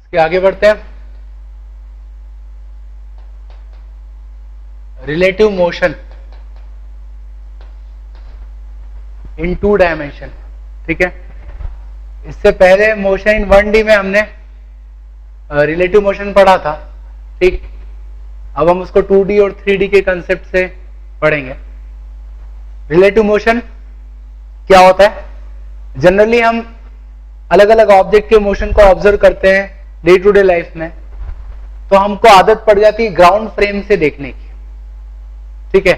इसके आगे बढ़ते हैं। रिलेटिव मोशन इन 2 डायमेंशन, ठीक है। इससे पहले मोशन इन 1D में हमने रिलेटिव मोशन पढ़ा था, ठीक। अब हम उसको 2D और 3D के कंसेप्ट से पढ़ेंगे। रिलेटिव मोशन क्या होता है? जनरली हम अलग अलग ऑब्जेक्ट के मोशन को ऑब्जर्व करते हैं डे टू डे लाइफ में, तो हमको आदत पड़ जाती है ग्राउंड फ्रेम से देखने की, ठीक है।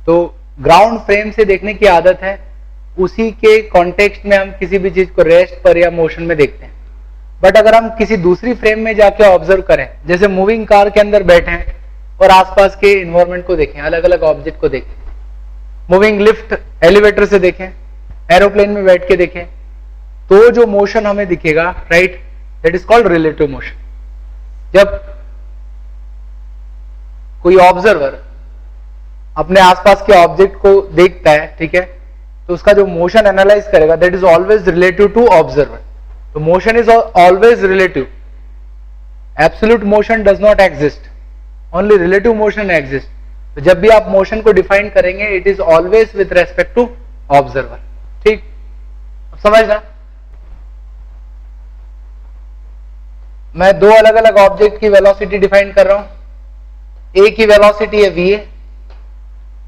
तो ग्राउंड फ्रेम से देखने की आदत है, उसी के कॉन्टेक्स्ट में हम किसी भी चीज को रेस्ट पर या मोशन में देखते हैं। बट अगर हम किसी दूसरी फ्रेम में जाके ऑब्जर्व करें, जैसे मूविंग कार के अंदर बैठे हैं और आसपास के इन्वायरमेंट को देखें, अलग अलग ऑब्जेक्ट को देखें, मूविंग लिफ्ट एलिवेटर से देखें, एरोप्लेन में बैठ के देखें, तो जो मोशन हमें दिखेगा, right, that is called relative motion. जब कोई ऑब्जर्वर अपने आसपास के ऑब्जेक्ट को देखता है, ठीक है, तो उसका जो मोशन एनालाइज करेगा, that is always relative to observer. तो motion is always relative. Absolute motion does not exist, only relative motion exist. तो जब भी आप मोशन को डिफाइन करेंगे, it is always with respect to observer, ठीक। अब समझना, मैं 2 अलग अलग ऑब्जेक्ट की वेलोसिटी डिफाइन कर रहा हूं। ए की वेलोसिटी है va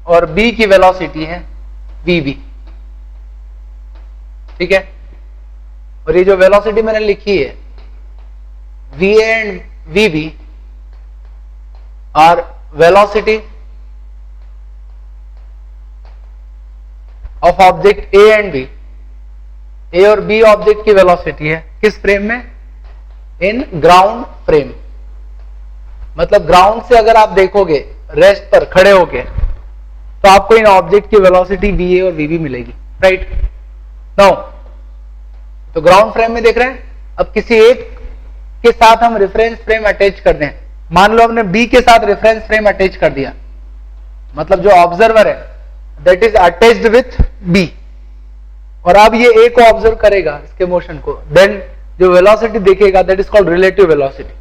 और बी की वेलोसिटी है vb, ठीक है। और ये जो वेलोसिटी मैंने लिखी है va and vb are velocity of object a and b। a और b ऑब्जेक्ट की वेलोसिटी है किस फ्रेम में? In ground frame. मतलब ग्राउंड से अगर आप देखोगे रेस्ट पर खड़े होके, तो आपको इन ऑब्जेक्ट की वेलोसिटी va और vb मिलेगी, राइट। नाउ तो ग्राउंड फ्रेम में देख रहे हैं। अब किसी एक के साथ हम रेफरेंस फ्रेम अटैच कर दें, मान लो हमने b के साथ रेफरेंस फ्रेम अटैच कर दिया, मतलब जो ऑब्जर्वर है that is attached with b, और अब ये a को ऑब्जर्व करेगा, इसके मोशन को, देन जो वेलोसिटी देखेगा that is called relative velocity.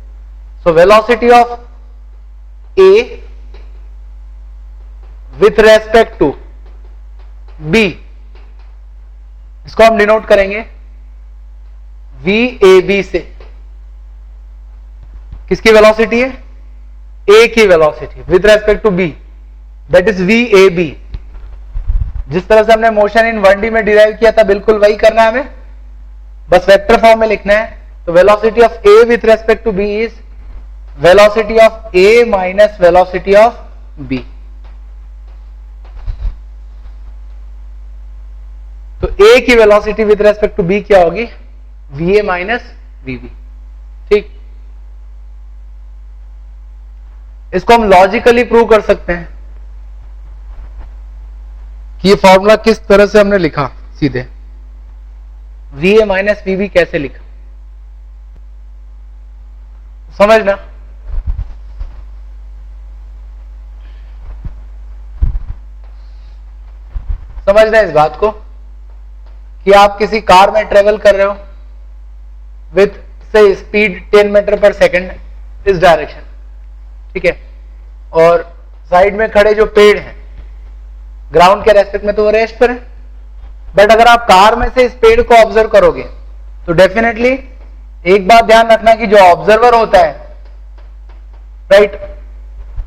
So velocity of a with respect to b, इसको हम डिनोट करेंगे VAB से। किसकी वेलोसिटी है? A की velocity with respect to B, that is VAB। जिस तरह से हमने मोशन इन 1D में डिराइव किया था, बिल्कुल वही करना है हमें, बस वेक्टर फॉर्म में लिखना है। तो velocity of A with respect to B is velocity of A minus velocity of B। तो A की velocity with respect to B क्या होगी? VA माइनस VB, ठीक। इसको हम लॉजिकली प्रूव कर सकते हैं कि ये फॉर्मूला किस तरह से हमने लिखा। सीधे VA माइनस VB कैसे लिखा, समझना। समझना इस बात को कि आप किसी कार में ट्रेवल कर रहे हो विथ से स्पीड 10 मीटर पर सेकंड इस डायरेक्शन, ठीक है, और साइड में खड़े जो पेड़ हैं ग्राउंड के रेस्पेक्ट में तो वो रेस्ट पर है। बट अगर आप कार में से इस पेड़ को ऑब्जर्व करोगे तो डेफिनेटली एक बात ध्यान रखना कि जो ऑब्जर्वर होता है, right,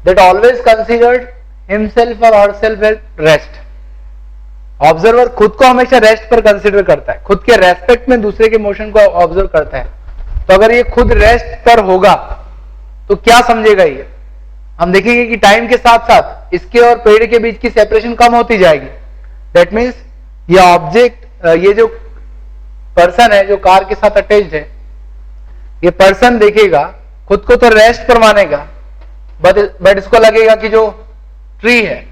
that always considered himself और हरसेल्फ एट रेस्ट। ऑब्जर्वर खुद को हमेशा रेस्ट पर कंसीडर करता है, खुद के रेस्पेक्ट में दूसरे के मोशन को ऑब्जर्व करता है। तो अगर ये खुद रेस्ट पर होगा तो क्या समझेगा ये? हम देखेंगे कि टाइम के साथ साथ इसके और पेड़ के बीच की सेपरेशन कम होती जाएगी। दैट मीन्स ये ऑब्जेक्ट, ये जो पर्सन है जो कार के साथ अटैच्ड है, ये पर्सन देखेगा खुद को तो रेस्ट पर मानेगा, बट इसको लगेगा कि जो ट्री है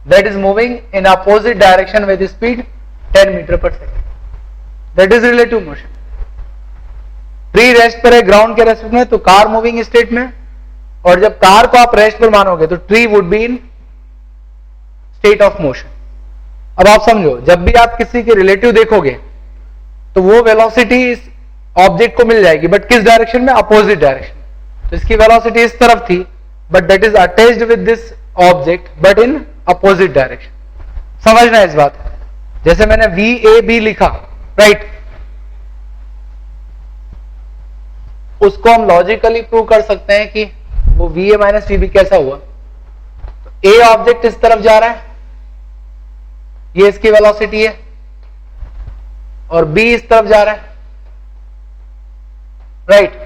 that is moving in opposite direction with speed 10 metre per second, that is relative motion. Tree rest पर है ग्राउंड के रेस्पेक्ट में, तो कार मूविंग स्टेट में, और जब कार को आप रेस्ट पर मानोगे तो tree would be in state of motion. अब आप समझो, जब भी आप किसी के रिलेटिव देखोगे तो वो वेलोसिटी इस ऑब्जेक्ट को मिल जाएगी, बट किस डायरेक्शन में? Opposite direction. तो इसकी वेलोसिटी इस तरफ थी, but that is attached with this object but in opposite direction. समझना है इस बात। जैसे मैंने VAB लिखा, राइट, उसको हम लॉजिकली प्रूव कर सकते हैं कि वो VA माइनस VB कैसा हुआ। तो A ऑब्जेक्ट इस तरफ जा रहा है, ये इसकी वेलोसिटी है, और B इस तरफ जा रहा है, राइट।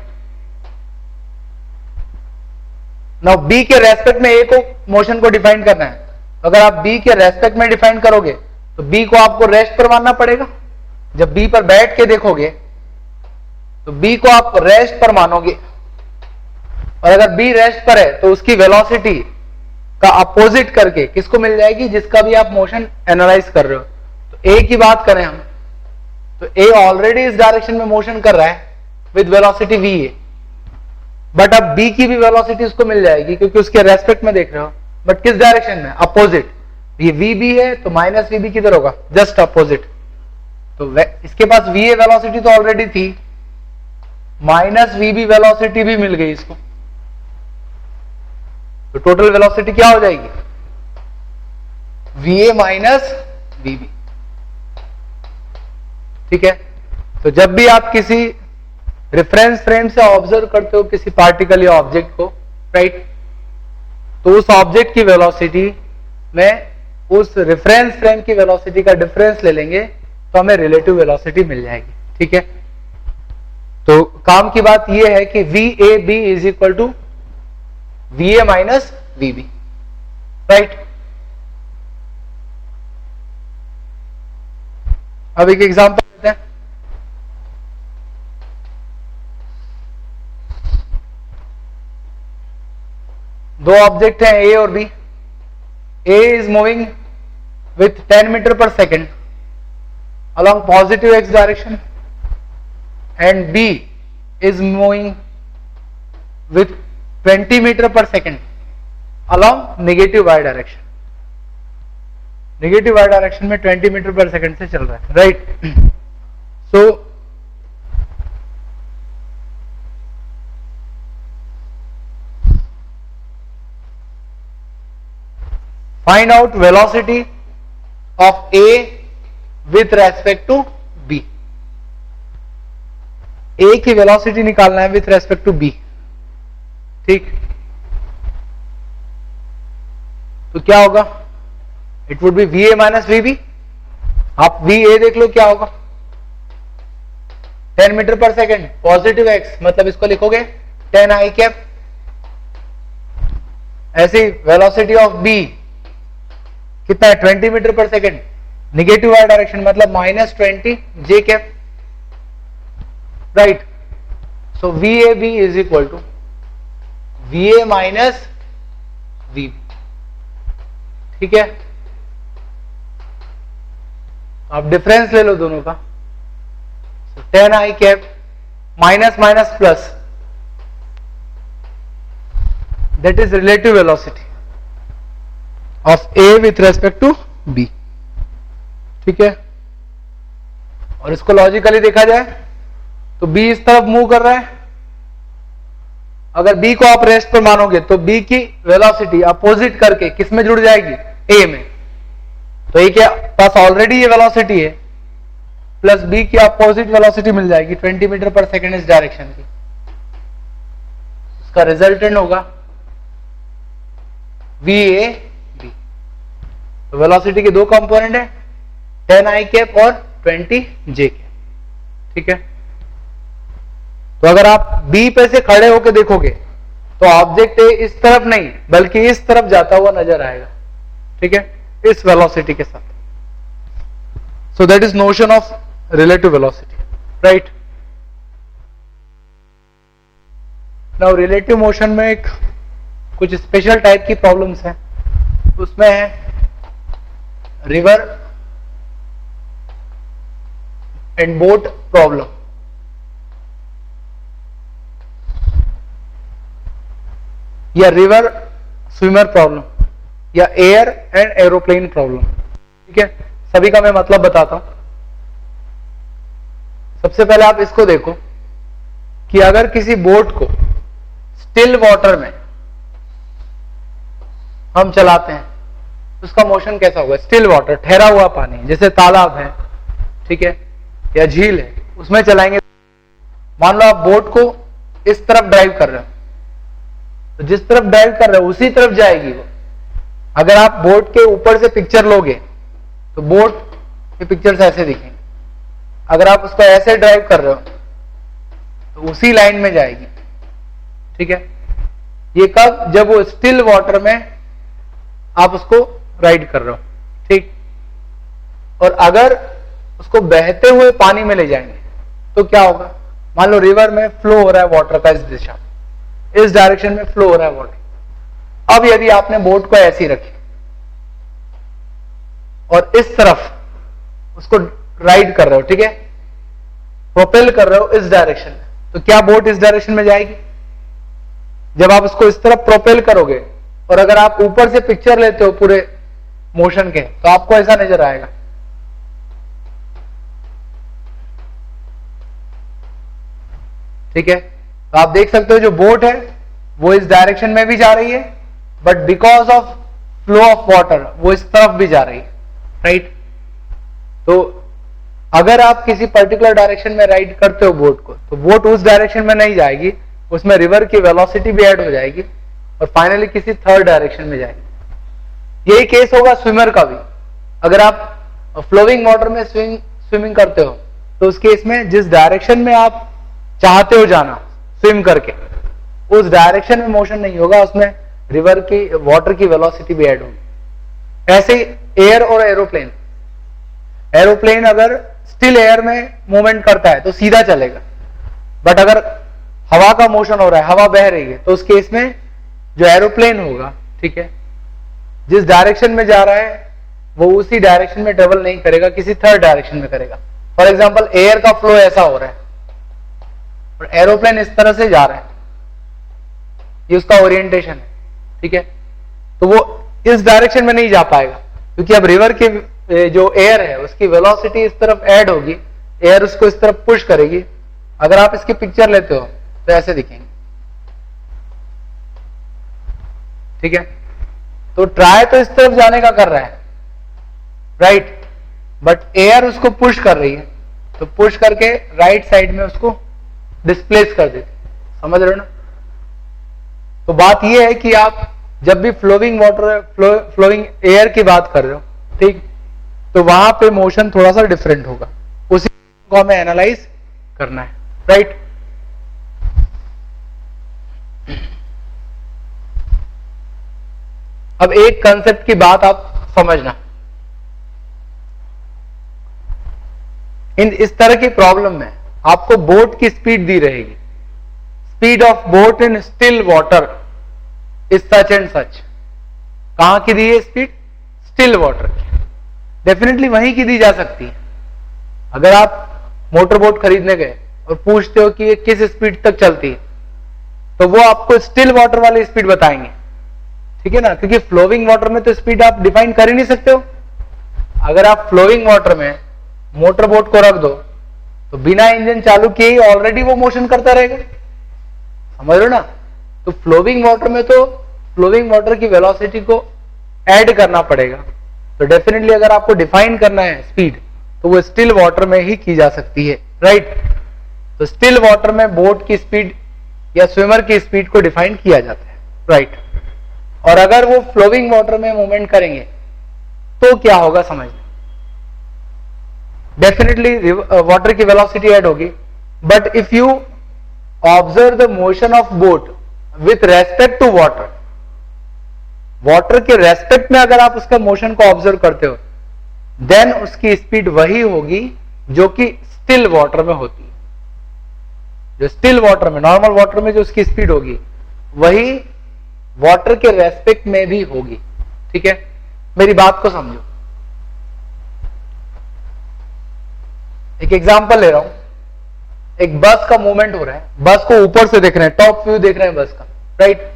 नाउ B के रेस्पेक्ट में A को मोशन को डिफाइन करना है। अगर आप B के रेस्पेक्ट में डिफाइन करोगे तो B को आपको रेस्ट पर मानना पड़ेगा। जब B पर बैठ के देखोगे तो B को आप रेस्ट पर मानोगे, और अगर B रेस्ट पर है तो उसकी वेलोसिटी का अपोजिट करके किसको मिल जाएगी? जिसका भी आप मोशन एनालाइज कर रहे हो। तो A की बात करें हम, तो A ऑलरेडी इस डायरेक्शन में मोशन कर रहा है विद वेलोसिटी VA, बट अब B की भी वेलोसिटी उसको मिल जाएगी क्योंकि उसके रेस्पेक्ट में देख रहे हो, बट किस डायरेक्शन में? अपोजिट। ये VB है तो माइनस VB किधर होगा? Just opposite. तो इसके पास VA वेलोसिटी तो ऑलरेडी थी, माइनस VB वेलोसिटी भी मिल गई इसको, तो टोटल वेलोसिटी क्या हो जाएगी? VA minus VB। ठीक है। तो जब भी आप किसी रेफरेंस फ्रेम से ऑब्जर्व करते हो किसी पार्टिकल या ऑब्जेक्ट को, राइट, तो उस ऑब्जेक्ट की वेलोसिटी में उस रेफरेंस फ्रेम की वेलोसिटी का डिफरेंस ले लेंगे तो हमें रिलेटिव वेलोसिटी मिल जाएगी। ठीक है। तो काम की बात यह है कि VAB is equal to VA minus VB, right. अब एक एग्जांपल लेते हैं। दो ऑब्जेक्ट हैं A और B। A is moving with 10 meter per second along positive x direction and B is moving with 20 meter per second along negative y direction। Negative y direction में 20 metre पर second से चल रहा है, right. So find out velocity of A with respect to B। A की velocity निकालना है with respect to B। ठीक, तो क्या होगा? It would be VA minus VB। आप VA देख लो क्या होगा? 10 metre per second, positive x, मतलब इसको लिखोगे 10 i कैप। ऐसी वेलोसिटी ऑफ B कितना है? 20 metre per second, negative y direction मतलब minus 20 j cap, right. So VAB is equal to VA minus VB। ठीक है। आप डिफरेंस ले लो दोनों का। 10 i cap minus minus plus, that is relative velocity of A with respect to B। ठीक है। और इसको लॉजिकली देखा जाए तो B इस तरफ मूव कर रहा है। अगर B को आप रेस्ट पर मानोगे तो B की वेलोसिटी अपोजिट करके किस में जुड़ जाएगी? A में। तो A के पास ऑलरेडी ये वेलोसिटी है, प्लस B की अपोजिट वेलोसिटी मिल जाएगी 20 मीटर पर सेकेंड इस डायरेक्शन की। इसका रिजल्टेंट होगा VAB। तो वेलोसिटी के दो कंपोनेंट है, 10 i कैप और 20 j कैप। ठीक है। तो अगर आप B पे से खड़े होकर देखोगे तो ऑब्जेक्ट इस तरफ नहीं बल्कि इस तरफ जाता हुआ नजर आएगा। ठीक है, इस वेलोसिटी के साथ। So that is notion of relative velocity, right. Now relative motion में एक कुछ स्पेशल टाइप की प्रॉब्लम्स हैं। उसमें है रिवर एंड बोट प्रॉब्लम, या रिवर स्विमर प्रॉब्लम, या एयर एंड एरोप्लेन प्रॉब्लम। ठीक है, सभी का मैं मतलब बताता हूं। सबसे पहले आप इसको देखो, कि अगर किसी बोट को स्टिल वाटर में हम चलाते हैं उसका मोशन कैसा होगा? स्टिल वाटर, ठहरा हुआ पानी, जैसे तालाब है, ठीक है, या झील है, उसमें चलाएंगे। मान लो आप बोट को इस तरफ ड्राइव कर रहे हो, तो जिस तरफ ड्राइव कर रहे हो उसी तरफ जाएगी वो। अगर आप बोट के ऊपर से पिक्चर लोगे तो बोट के पिक्चर्स ऐसे दिखेंगे। अगर आप उसको ऐसे ड्राइव कर रहे हो तो उसी लाइन में जाएगी, ठीक है। ये कब? जब वो स्टिल वाटर में आप उसको राइड कर रहे हो, ठीक। और अगर उसको बहते हुए पानी में ले जाएंगे तो क्या होगा? मान लो रिवर में फ्लो हो रहा है वाटर का, इस दिशा, इस डायरेक्शन में फ्लो हो रहा है वाटर। अब यदि आपने बोट को ऐसी रखी और इस तरफ उसको राइड कर रहे हो, ठीक है, प्रोपेल कर रहे हो इस डायरेक्शन में, तो क्या बोट इस डायरेक्शन में जाएगी? जब आप उसको इस तरफ प्रोपेल करोगे और अगर आप ऊपर से पिक्चर लेते हो पूरे मोशन के, तो आपको ऐसा नजर आएगा। ठीक है, तो आप देख सकते हो जो बोट है वो इस डायरेक्शन में भी जा रही है, but because of flow of water वो इस तरफ भी जा रही है, राइट। तो अगर आप किसी पर्टिकुलर डायरेक्शन में राइड करते हो बोट को, तो बोट उस डायरेक्शन में नहीं जाएगी, उसमें रिवर की वेलोसिटी भी ऐड हो जाएगी और फाइनली किसी थर्ड डायरेक्शन में जाएगी। यही केस होगा स्विमर का भी। अगर आप फ्लोइंग वाटर में स्विमिंग करते हो तो उस केस में जिस डायरेक्शन में आप चाहते हो जाना स्विम करके, उस डायरेक्शन में मोशन नहीं होगा, उसमें रिवर की वाटर की वेलोसिटी भी ऐड होगी। ऐसे ही एयर और एरोप्लेन, एरोप्लेन अगर स्टिल एयर में मूवमेंट करता है तो सीधा चलेगा, बट अगर हवा का मोशन हो रहा है, हवा बह रही है, तो उस केस में जो एरोप्लेन होगा, ठीक है, जिस डायरेक्शन में जा रहा है वो उसी डायरेक्शन में ट्रेवल नहीं करेगा, किसी थर्ड डायरेक्शन में करेगा। फॉर एग्जांपल एयर का फ्लो ऐसा हो रहा है और एरोप्लेन इस तरह से जा रहा है, ये उसका ओरिएंटेशन है, ठीक है। तो वो इस डायरेक्शन में नहीं जा पाएगा क्योंकि अब रिवर के जो एयर है उसकी वेलोसिटी इस तरफ ऐड होगी, एयर उसको इस तरफ पुश करेगी। अगर आप इसकी पिक्चर लेते हो तो ऐसे दिखेंगे, ठीक है। तो ट्राई तो इस तरफ जाने का कर रहा है, राइट, बट एयर उसको पुश कर रही है, तो पुश करके राइट साइड में उसको डिस्प्लेस कर देती, समझ रहे हो ना। तो बात यह है कि आप जब भी फ्लोइंग वाटर, फ्लोइंग एयर की बात कर रहे हो, ठीक, तो वहां पे मोशन थोड़ा सा डिफरेंट होगा, उसी को हमें एनालाइज करना है, राइट। अब एक कंसेप्ट की बात आप समझना, इस तरह की प्रॉब्लम में आपको बोट की स्पीड दी रहेगी, speed of boat in still water is such and such. कहां की दी है स्पीड? स्टिल वाटर की। डेफिनेटली वहीं की दी जा सकती है। अगर आप मोटर बोट खरीदने गए और पूछते हो कि ये किस स्पीड तक चलती है, तो वो आपको स्टिल वाटर वाली स्पीड बताएंगे, ठीक है ना, क्योंकि फ्लोइंग वाटर में तो स्पीड आप डिफाइन कर ही नहीं सकते हो। अगर आप फ्लोइंग वाटर में मोटर बोट को रख दो तो बिना इंजन चालू किए ही ऑलरेडी वो मोशन करता रहेगा, समझ लो ना। तो फ्लोइंग वाटर में तो फ्लोइंग वाटर की वेलोसिटी को ऐड करना पड़ेगा। तो डेफिनेटली अगर आपको डिफाइन करना है स्पीड तो वो स्टिल वाटर में ही की जा सकती है, राइट। तो स्टिल वाटर में बोट की स्पीड या स्विमर की स्पीड को डिफाइन किया जाता है, राइट। और अगर वो फ्लोइंग वाटर में मूवमेंट करेंगे तो क्या होगा समझना। डेफिनेटली वाटर की वेलोसिटी ऐड होगी, but if you observe the motion of boat with respect to water, water के रेस्पेक्ट में अगर आप उसका मोशन को ऑब्जर्व करते हो, देन उसकी स्पीड वही होगी जो कि स्टिल वाटर में होती है। जो स्टिल वाटर में, नॉर्मल वाटर में जो उसकी स्पीड होगी वही वाटर के रेस्पेक्ट में भी होगी, ठीक है। मेरी बात को समझो। एक एग्जांपल ले रहा हूं, एक बस का मूवमेंट हो रहा है, बस को ऊपर से देख रहे हैं, टॉप व्यू देख रहे हैं बस का, राइट।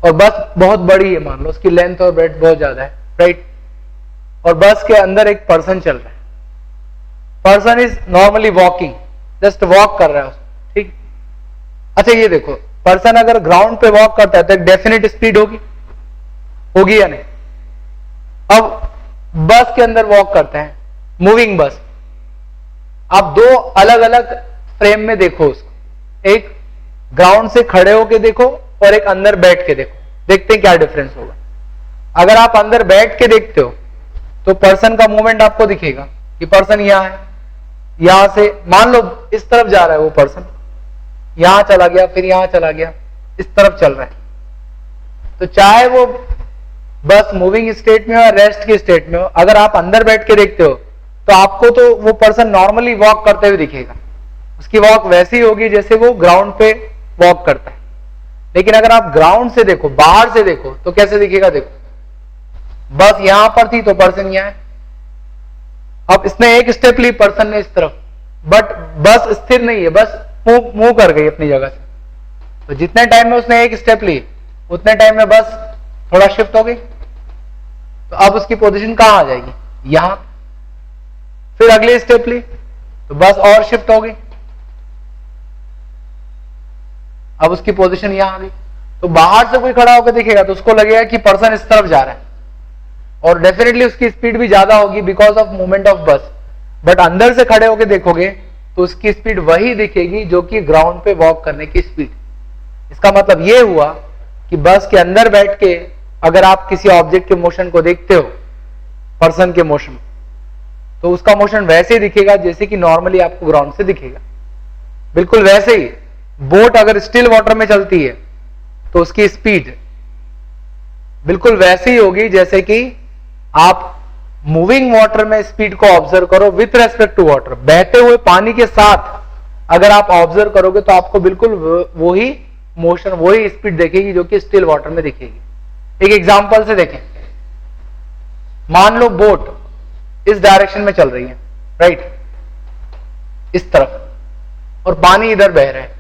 और बस बहुत बड़ी है, मान लो उसकी लेंथ और ब्रेड्थ बहुत ज्यादा है, राइट। और बस के अंदर एक पर्सन चल रहा है, person is normally walking, just walk कर रहा है, अच्छा ये देखो, पर्सन अगर ग्राउंड पे वॉक करता है तो एक डेफिनेट स्पीड होगी या नहीं? अब बस के अंदर वॉक करते हैं, मूविंग बस, आप दो अलग अलग फ्रेम में देखो उसको, एक ग्राउंड से खड़े होके देखो और एक अंदर बैठ के देखो, देखते हैं क्या डिफरेंस होगा। अगर आप अंदर बैठ के देखते हो तो पर्सन का मूवमेंट आपको दिखेगा कि पर्सन यहां है, यहां से मान लो इस तरफ जा रहा है वो पर्सन, यहां चला गया, फिर यहां चला गया, इस तरफ चल रहा है। तो चाहे वो बस मूविंग स्टेट में हो या रेस्ट की स्टेट में हो, अगर आप अंदर बैठ के देखते हो तो आपको तो वो पर्सन नॉर्मली वॉक करते हुए दिखेगा, उसकी वॉक वैसी होगी जैसे वो ग्राउंड पे वॉक करता है। लेकिन अगर आप ग्राउंड से देखो, बाहर से देखो, तो कैसे दिखेगा? देखो, बस यहां पर थी तो पर्सन यहां है, अब इसने एक स्टेप ली पर्सन ने इस तरफ, बट बस स्थिर नहीं है, बस मूव कर गई अपनी जगह से। तो जितने टाइम में उसने एक स्टेप ली उतने टाइम में बस थोड़ा शिफ्ट हो गई, तो अब उसकी पोजीशन कहां आ जाएगी? यहां। फिर अगली स्टेप ली तो बस और शिफ्ट हो गई, अब उसकी पोजीशन यहां आ गई। तो बाहर से कोई खड़ा होकर दिखेगा तो उसको लगेगा कि पर्सन इस तरफ जा रहा है, और डेफिनेटली उसकी स्पीड भी ज्यादा होगी बिकॉज ऑफ मूवमेंट ऑफ बस। बट अंदर से खड़े होकर देखोगे तो उसकी स्पीड वही दिखेगी जो कि ग्राउंड पे वॉक करने की स्पीड। इसका मतलब यह हुआ कि बस के अंदर बैठ के अगर आप किसी ऑब्जेक्ट के मोशन को देखते हो, पर्सन के मोशन, तो उसका मोशन वैसे ही दिखेगा जैसे कि नॉर्मली आपको ग्राउंड से दिखेगा। बिल्कुल वैसे ही बोट अगर स्टिल वाटर में चलती है तो उसकी स्पीड बिल्कुल वैसे ही होगी जैसे कि आप मूविंग वाटर में स्पीड को ऑब्जर्व करो विथ रेस्पेक्ट टू वाटर। बहते हुए पानी के साथ अगर आप ऑब्जर्व करोगे तो आपको बिल्कुल वही मोशन, वही स्पीड दिखेगी जो कि स्टिल वाटर में दिखेगी। एक एग्जांपल से देखें, मान लो बोट इस डायरेक्शन में चल रही है, राइट, इस तरफ, और पानी इधर बह रहा है।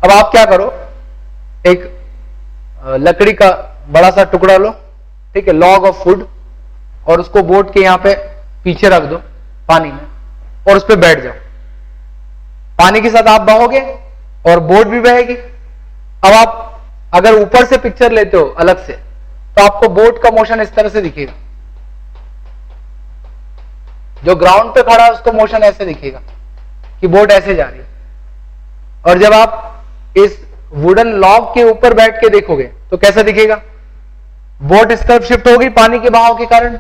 अब आप क्या करो, एक लकड़ी का बड़ा सा टुकड़ा लो, ठीक है, लॉग ऑफ वुड, और उसको बोट के यहां पे पीछे रख दो पानी में, और उस पर बैठ जाओ। पानी के साथ आप बहोगे और बोट भी बहेगी। अब आप अगर ऊपर से पिक्चर लेते हो अलग से तो आपको बोट का मोशन इस तरह से दिखेगा, जो ग्राउंड पे खड़ा है उसको मोशन ऐसे दिखेगा कि बोट ऐसे जा रही है। और जब आप इस वुडन लॉग के ऊपर बैठ के देखोगे तो कैसा दिखेगा? बोट इस तरफ शिफ्ट होगी पानी के बहाव के कारण,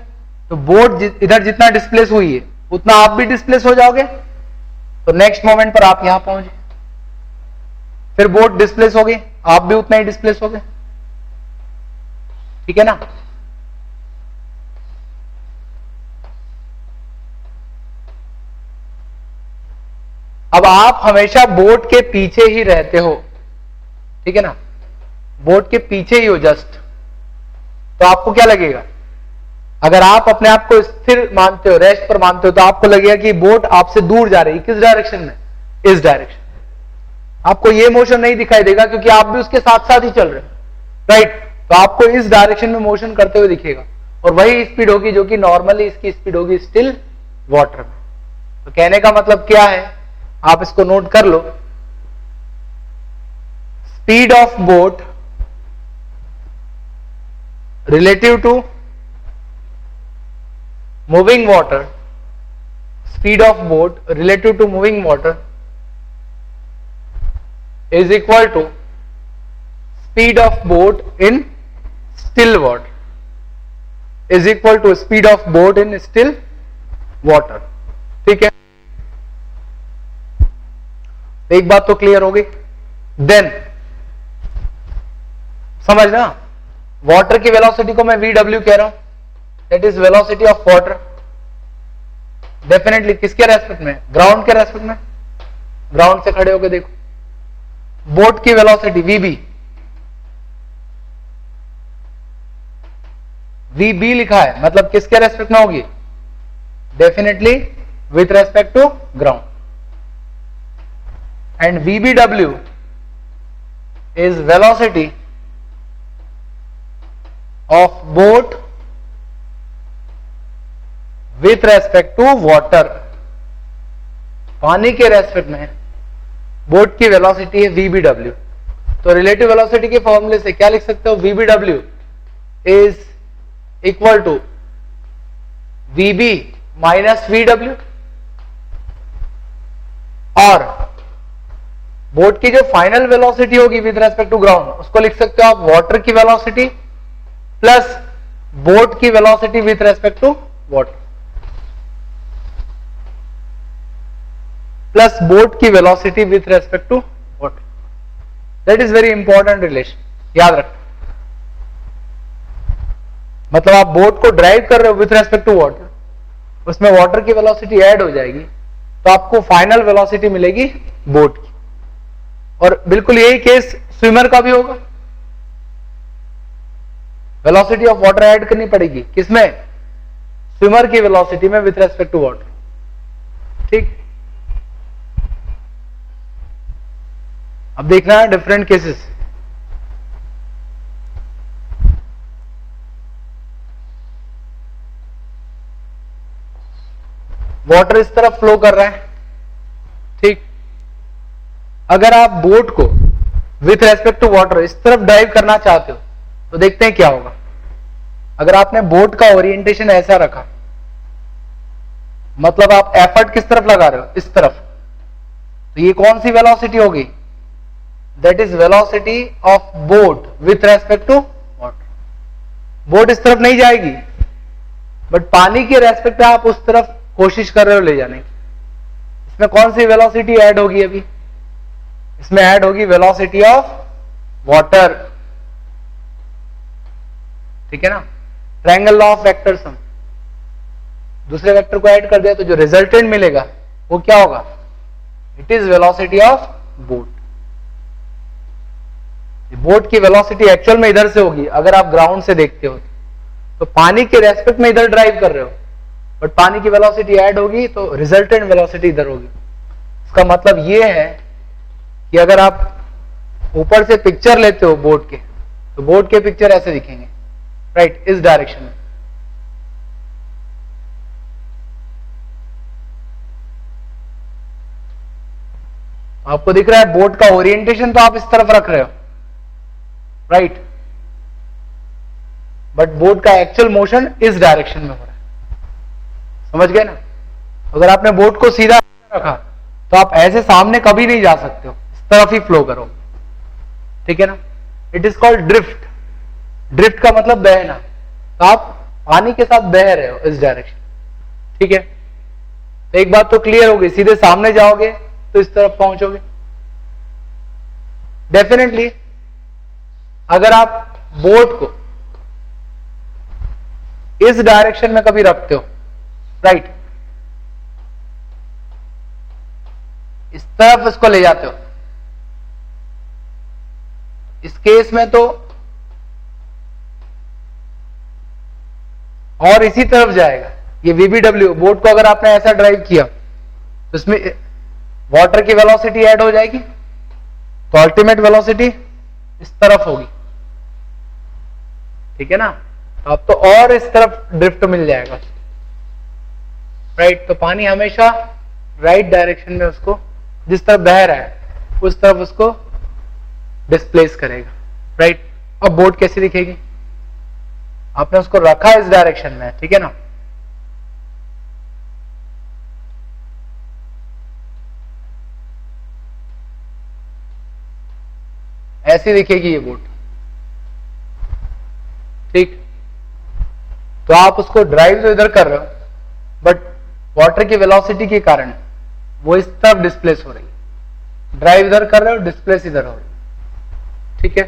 तो बोट इधर जितना डिस्प्लेस हुई है उतना आप भी डिस्प्लेस हो जाओगे, तो नेक्स्ट मोमेंट पर आप यहां पहुंचे। फिर बोट डिस्प्लेस हो गई, आप भी उतना ही डिस्प्लेस हो गए, ठीक है ना? अब आप हमेशा बोट के पीछे ही रहते हो, ठीक है ना, बोट के पीछे ही हो जस्ट, तो आपको क्या लगेगा? अगर आप अपने आप को स्थिर मानते हो, रेस्ट पर मानते हो, तो आपको लगेगा कि बोट आपसे दूर जा रही है। किस डायरेक्शन में? इस डायरेक्शन। आपको ये मोशन नहीं दिखाई देगा क्योंकि आप भी उसके साथ साथ ही चल रहे हो, राइट? तो आपको इस डायरेक्शन में मोशन करते हुए दिखेगा, और वही स्पीड होगी जो कि नॉर्मली इसकी स्पीड होगी स्टिल वाटर में। तो कहने का मतलब क्या है, आप इसको नोट कर लो, speed of boat relative to moving water, speed of boat relative to moving water is equal to speed of boat in still water, is equal to speed of boat in still water, ठीक है? एक बात तो clear हो गई। Then समझना, water की velocity को मैं VW कह रहा हूं, that is velocity of water. Definitely किसके रेस्पेक्ट में? ग्राउंड के रेस्पेक्ट में। ग्राउंड से खड़े होकर देखो, बोट की वेलोसिटी VB लिखा है, मतलब किसके रेस्पेक्ट में होगी? Definitely with respect to ground. And VBW is velocity of boat with respect to water, पानी के रेस्पेक्ट में बोट की वेलोसिटी है VBW, तो रिलेटिव वेलोसिटी के फॉर्मूले से क्या लिख सकते हो, VBW is equal to VB minus VW, और बोट की जो फाइनल वेलोसिटी होगी विद रेस्पेक्ट टू ग्राउंड उसको लिख सकते हो आप वाटर की वेलोसिटी प्लस बोट की velocity with respect to water plus boat की velocity with respect to water. That is very important relation, याद रखना। मतलब आप बोट को ड्राइव कर रहे हो विथ रेस्पेक्ट टू वाटर, उसमें वाटर की वेलोसिटी ऐड हो जाएगी तो आपको फाइनल वेलोसिटी मिलेगी बोट की। और बिल्कुल यही केस स्विमर का भी होगा, वेलोसिटी ऑफ वाटर ऐड करनी पड़ेगी किसमें, स्विमर की वेलोसिटी में विथ रेस्पेक्ट टू वाटर। ठीक, अब देखना है डिफरेंट केसेस। वाटर इस तरफ फ्लो कर रहा है, ठीक, अगर आप बोट को विथ रेस्पेक्ट टू वाटर इस तरफ ड्राइव करना चाहते हो तो देखते हैं क्या होगा। अगर आपने बोट का ओरिएंटेशन ऐसा रखा, मतलब आप एफर्ट किस तरफ लगा रहे हो, इस तरफ, तो ये कौन सी वेलोसिटी होगी, that is velocity of boat with respect to water. Boat इस तरफ नहीं जाएगी, बट पानी के रेस्पेक्ट में आप उस तरफ कोशिश कर रहे हो ले जाने की। इसमें कौन सी वेलोसिटी ऐड होगी, अभी इसमें ऐड होगी वेलोसिटी ऑफ वाटर, ठीक है ना। Triangle law of vector sum, दूसरे वेक्टर को ऐड कर दिया तो जो रिजल्टेंट मिलेगा वो क्या होगा, it is velocity of boat. Boat की वेलोसिटी एक्चुअल में इधर से होगी अगर आप ग्राउंड से देखते हो, तो पानी के रेस्पेक्ट में इधर ड्राइव कर रहे हो, बट पानी की वेलोसिटी ऐड होगी तो रिजल्टेंट वेलोसिटी इधर होगी। इसका मतलब ये है कि अगर आप ऊपर से पिक्चर लेते हो बोट के, तो बोट के पिक्चर ऐसे दिखेंगे, राइट, इस डायरेक्शन में। आपको दिख रहा है बोट का ओरिएंटेशन तो आप इस तरफ रख रहे हो, राइट, बट बोट का एक्चुअल मोशन इस डायरेक्शन में हो रहा है, समझ गए ना। अगर आपने बोट को सीधा रखा तो आप ऐसे सामने कभी नहीं जा सकते हो, इस तरफ ही फ्लो करो, ठीक है ना। It is called drift. Drift का मतलब बहना, तो आप पानी के साथ बह रहे हो इस डायरेक्शन, ठीक है। तो एक बात तो क्लियर हो गई, सीधे सामने जाओगे तो इस तरफ पहुंचोगे। डेफिनेटली अगर आप बोट को इस डायरेक्शन में कभी रखते हो, राइट, इस तरफ इसको ले जाते हो, इस केस में तो और इसी तरफ जाएगा ये VBW। बोट को अगर आपने ऐसा ड्राइव किया तो इसमें वाटर की वेलोसिटी ऐड हो जाएगी, तो अल्टीमेट वेलोसिटी इस तरफ होगी, ठीक है ना। तो अब तो और इस तरफ ड्रिफ्ट मिल जाएगा, राइट। तो पानी हमेशा राइट डायरेक्शन में उसको, जिस तरफ बह रहा है उस तरफ उसको डिस्प्लेस करेगा, राइट। अब बोट कैसी दिखेगी, आपने उसको रखा इस डायरेक्शन में, ठीक है ना। ऐसी दिखेगी ये बोट, ठीक। तो आप उसको ड्राइव तो इधर कर रहे हो, बट वाटर की वेलोसिटी के कारण वो इस तरफ डिस्प्लेस हो रही है। ड्राइव इधर कर रहे हो, डिस्प्लेस इधर हो रही है, ठीक है।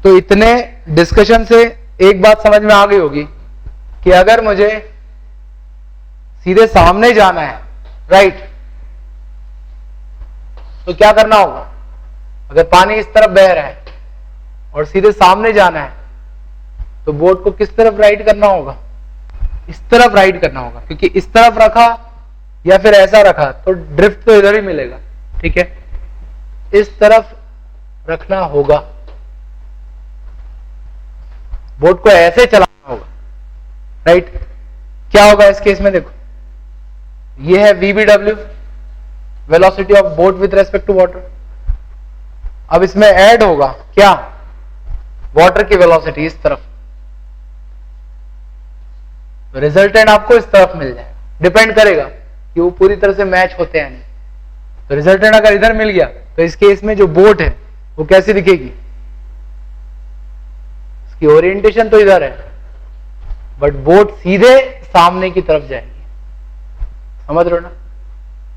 तो इतने डिस्कशन से एक बात समझ में आ गई होगी कि अगर मुझे सीधे सामने जाना है, राइट, तो क्या करना होगा। अगर पानी इस तरफ बह रहा है और सीधे सामने जाना है तो बोट को किस तरफ राइड करना होगा, इस तरफ राइड करना होगा, क्योंकि इस तरफ रखा या फिर ऐसा रखा तो ड्रिफ्ट तो इधर ही मिलेगा, ठीक है। इस तरफ रखना होगा, बोट को ऐसे चलाना होगा, राइट। क्या होगा इस केस में? देखो, ये है VBW, velocity of boat with respect to water. अब इसमें ऐड होगा क्या? वाटर की वेलोसिटी इस तरफ, तो रिजल्टेंट आपको इस तरफ मिल जाए। डिपेंड करेगा कि वो पूरी तरह से मैच होते हैं नहीं। तो रिजल्टेंट अगर इधर मिल गया तो इस केस में जो बोट है वो कैसी दिखेगी? इसकी ओरिएंटेशन तो इधर है, बट बोट सीधे सामने की तरफ जाएगी। समझ रहे हो ना?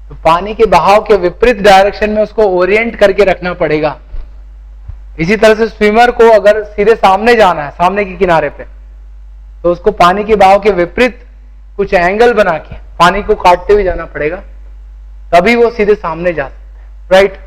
तो पानी के बहाव के विपरीत डायरेक्शन में उसको ओरिएंट करके रखना पड़ेगा। इसी तरह से स्विमर को अगर सीधे सामने जाना है, सामने के किनारे पे, तो उसको पानी के बहाव के विपरीत कुछ एंगल बना के पानी को काटते हुए जाना पड़ेगा, तभी वो सीधे सामने जा सकते हैं। राइट?